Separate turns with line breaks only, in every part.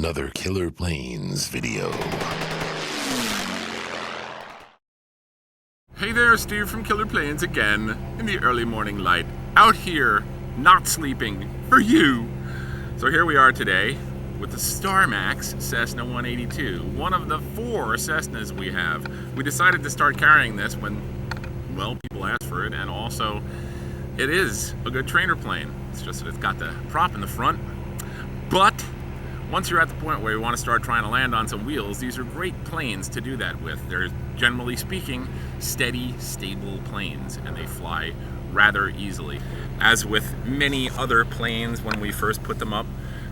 another Killer Planes video.
Hey there, Steve from Killer Planes again, in the early morning light, out here, not sleeping, for you. So here we are today with the Starmax Cessna 182, one of the 4 Cessnas we have. We decided to start carrying this when, well, people asked for it, and also it is a good trainer plane. It's just that it's got the prop in the front. But once you're at the point where you want to start trying to land on some wheels, these are great planes to do that with. They're, generally speaking, steady, stable planes, and they fly rather easily. As with many other planes, when we first put them up,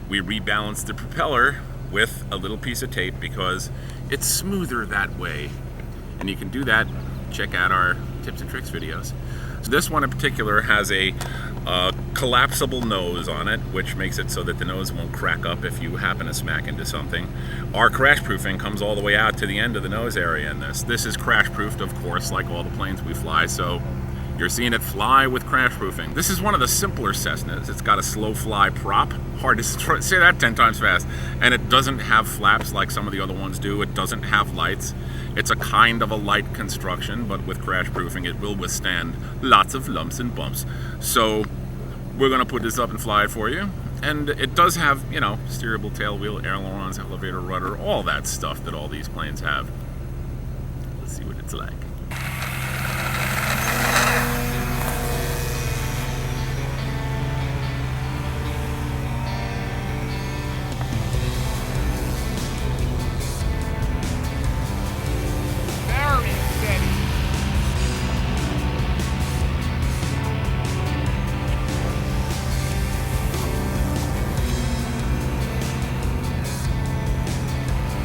we rebalanced the propeller with a little piece of tape because it's smoother that way. And you can do that. Check out our tips and tricks videos. So this one in particular has a collapsible nose on it, which makes it so that the nose won't crack up if you happen to smack into something. Our crash proofing comes all the way out to the end of the nose area in this. This is crash proofed, of course, like all the planes we fly, so you're seeing it fly with crash proofing. This is one of the simpler Cessnas. It's got a slow fly prop. Hard to say that 10 times fast. And it doesn't have flaps like some of the other ones do. It doesn't have lights. It's a kind of a light construction, but with crash proofing it will withstand lots of lumps and bumps. So we're gonna put this up and fly it for you. And it does have, you know, steerable tail wheel, ailerons, elevator rudder, all that stuff that all these planes have. Let's see what it's like.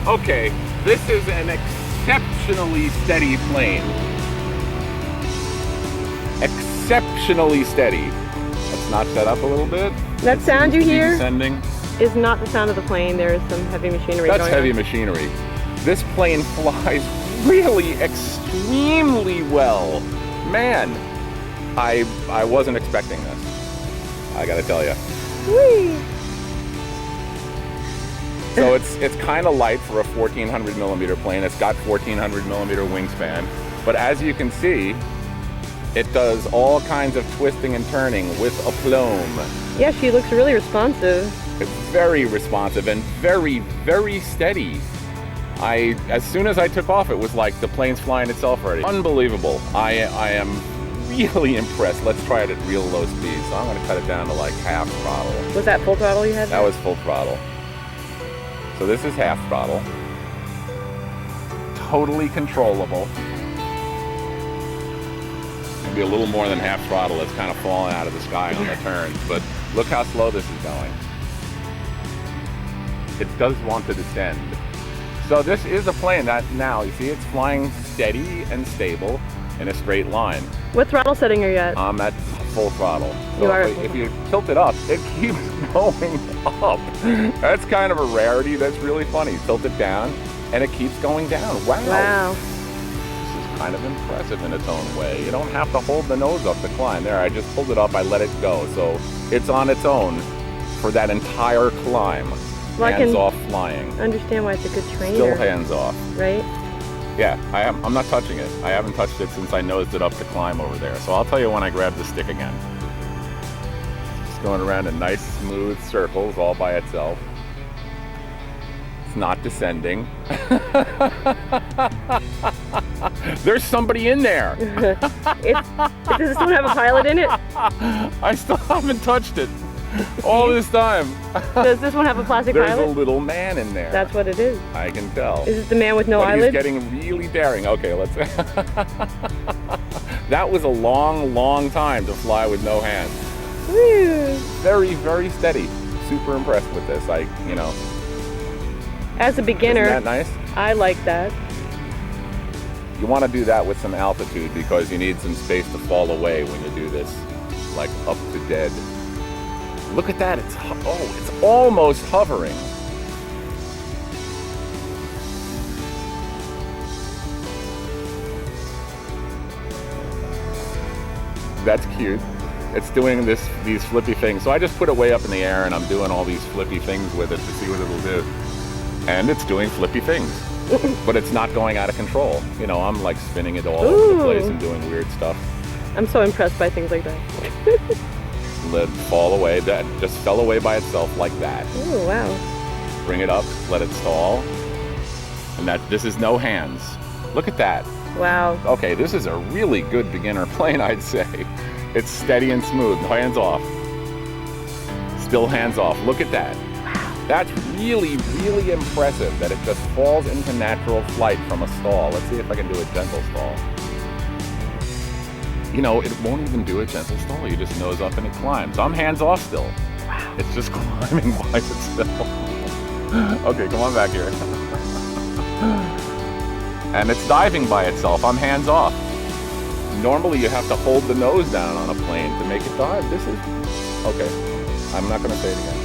Okay, this is an exceptionally steady plane. Exceptionally steady. Let's notch that up a little bit.
That sound you hear
descending
is not the sound of the plane. There is some heavy machinery going on.
That's heavy machinery. This plane flies really extremely well. Man, I wasn't expecting this. I gotta tell you.
Whee!
So it's kind of light for a 1400 millimeter plane. It's got 1400 millimeter wingspan, but as you can see, it does all kinds of twisting and turning with aplomb.
Yeah, she looks really responsive.
It's very responsive and very, very steady. As soon as I took off, it was like the plane's flying itself already. Unbelievable. I am really impressed. Let's try it at real low speed. So I'm gonna cut it down to like half throttle.
Was that full throttle you had?
That was full throttle. So this is half throttle. Totally controllable. Maybe a little more than half throttle. It's kind of falling out of the sky on the turns, but look how slow this is going. It does want to descend. So this is a plane that now, you see, it's flying steady and stable in a straight line.
What throttle setting are you at?
I'm at full throttle.
You are.
If you tilt it up, it keeps going up. That's kind of a rarity. That's really funny. Tilt it down, and it keeps going down. Wow.
Wow.
This is kind of impressive in its own way. You don't have to hold the nose up to climb. There, I just pulled it up. I let it go. So it's on its own for that entire climb.
Well,
hands off flying.
Understand why it's a good trainer.
Still hands off.
Right?
Yeah, I'm not touching it. I haven't touched it since I nosed it up to climb over there. So I'll tell you when I grab the stick again. Just going around in nice smooth circles all by itself. It's not descending. There's somebody in there.
Does this one have a pilot in it?
I still haven't touched it all this time.
Does this one have a plastic pilot?
There's a little man in there.
That's what it is.
I can tell.
Is it the man with no
but
eyelids?
He's getting really daring. Okay, let's. That was a long, long time to fly with no hands.
Woo.
Very, very steady. Super impressed with this. You know.
As a beginner,
isn't that nice?
I like that.
You want to do that with some altitude because you need some space to fall away when you do this, like up to dead. Look at that, it's almost hovering. That's cute. It's doing these flippy things. So I just put it way up in the air and I'm doing all these flippy things with it to see what it'll do. And it's doing flippy things. But it's not going out of control. You know, I'm like spinning it all over the place and doing weird stuff.
I'm so impressed by things like that.
Let it fall away. That just fell away by itself like that.
Oh, wow.
Bring it up, let it stall. And this is no hands. Look at that.
Wow.
Okay, this is a really good beginner plane, I'd say. It's steady and smooth. Hands off. Still hands off. Look at that. That's really, really impressive that it just falls into natural flight from a stall. Let's see if I can do a gentle stall. You know, it won't even do a gentle stall. You just nose up and it climbs. I'm hands off still.
Wow.
It's just climbing by itself. Okay, come on back here. And it's diving by itself. I'm hands off. Normally you have to hold the nose down on a plane to make it dive. This is... Okay, I'm not going to say it again.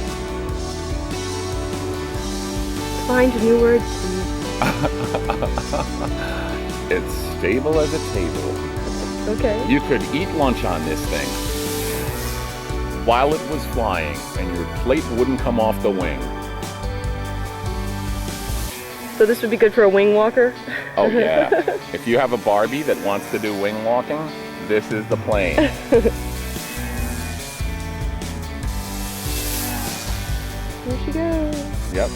Find new words.
It's stable as a table.
Okay.
You could eat lunch on this thing while it was flying and your plate wouldn't come off the wing.
So this would be good for a wing walker?
Oh yeah. If you have a Barbie that wants to do wing walking, this is the plane.
Here she goes.
Yep.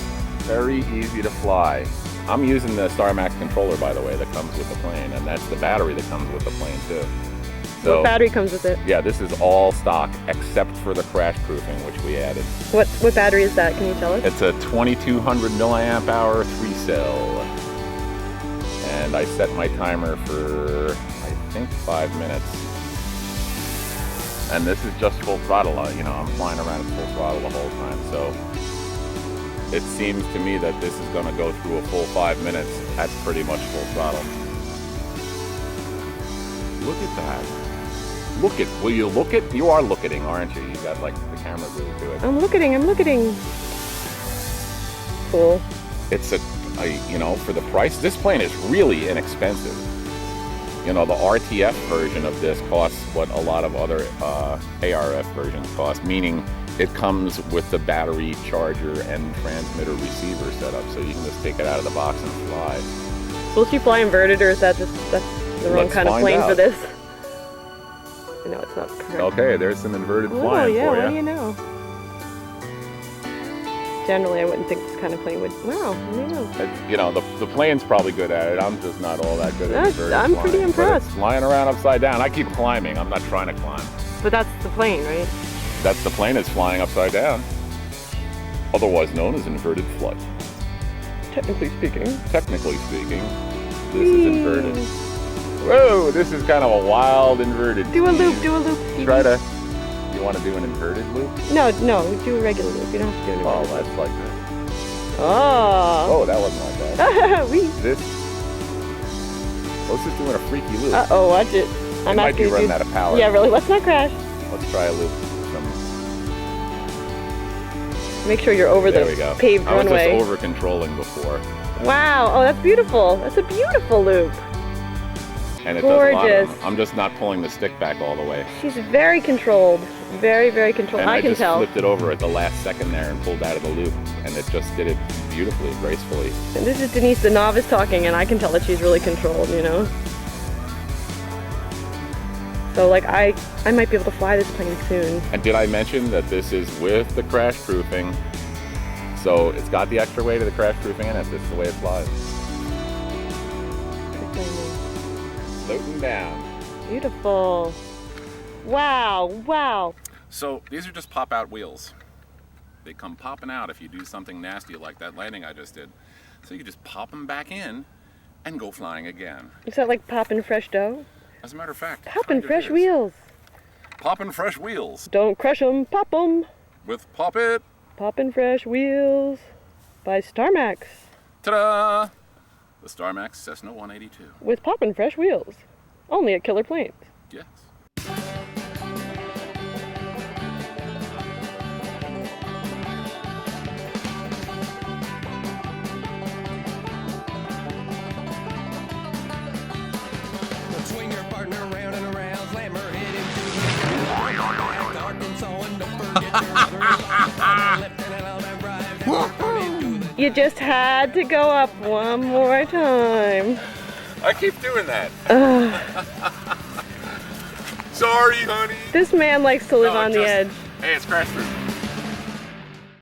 Very easy to fly. I'm using the Starmax controller, by the way, that comes with the plane, and that's the battery that comes with the plane too. So,
what battery comes with it?
Yeah, this is all stock except for the crash proofing, which we added.
What battery is that? Can you tell us?
It's a 2200 milliamp hour 3-cell, and I set my timer for I think 5 minutes. And this is just full throttle. You know, I'm flying around at full throttle the whole time, so. It seems to me that this is going to go through a full 5 minutes at pretty much full throttle. Look at that. Look at, will you look at? You are looking, aren't you? You got like the camera glued to it.
I'm looking. Cool.
It's you know, for the price, this plane is really inexpensive. You know, the RTF version of this costs what a lot of other ARF versions cost, meaning it comes with the battery, charger, and transmitter receiver setup, so you can just take it out of the box and fly.
Will she fly inverted, or is that's the wrong kind of plane for this? No, it's not correct.
Okay, there's some inverted flying
yeah,
for you.
what do you know? Generally, I wouldn't think this kind of plane would. Wow, what do you know?
You know, the plane's probably good at it. I'm just not all that good at inverted
I'm pretty
flying,
impressed.
But it's flying around upside down. I keep climbing. I'm not trying to climb.
But that's the plane, right?
That's the plane is flying upside down. Otherwise known as inverted flight.
Technically speaking.
Technically speaking, this is inverted. Whoa, this is kind of a wild inverted.
Do a loop,
Stevie. Try to, you want to do an inverted loop?
No, do a regular loop. You don't have to do an inverted
loop. Oh, that's like this.
Oh,
that wasn't like that. This, let's just do a freaky loop.
Uh-oh, watch it.
I might be running out of power.
Yeah, really, let's not crash.
Let's try a loop.
Make sure you're over the paved runway.
I was just over controlling before.
Wow, oh, that's beautiful. That's a beautiful loop.
And it
gorgeous.
Does I'm just not pulling the stick back all the way.
She's very controlled. Very, very controlled.
And
I can tell.
I just flipped it over at the last second there and pulled out of the loop. And it just did it beautifully, gracefully.
And this is Denise, the novice, talking, and I can tell that she's really controlled, you know? So, like, I might be able to fly this plane soon.
And did I mention that this is with the crash proofing? So it's got the extra weight of the crash proofing in it. This is the way it flies. Floating down.
Beautiful. Wow, wow.
So these are just pop-out wheels. They come popping out if you do something nasty like that landing I just did. So you can just pop them back in and go flying again.
Is that like popping fresh dough?
As a matter of fact,
popping fresh wheels.
Popping fresh wheels.
Don't crush them, pop them.
With Pop It.
Popping fresh wheels by Starmax.
Ta-da! The Starmax Cessna 182.
With popping fresh wheels. Only at Killer Planes.
Yes.
Swing your partner around and around, slam her head into the Arkansas, and don't forget your other left and out and right.
You just had to go up one more time.
I keep doing that.
Ugh.
Sorry, honey.
This man likes to live
Oh,
on the edge.
Hey, it's crash proof.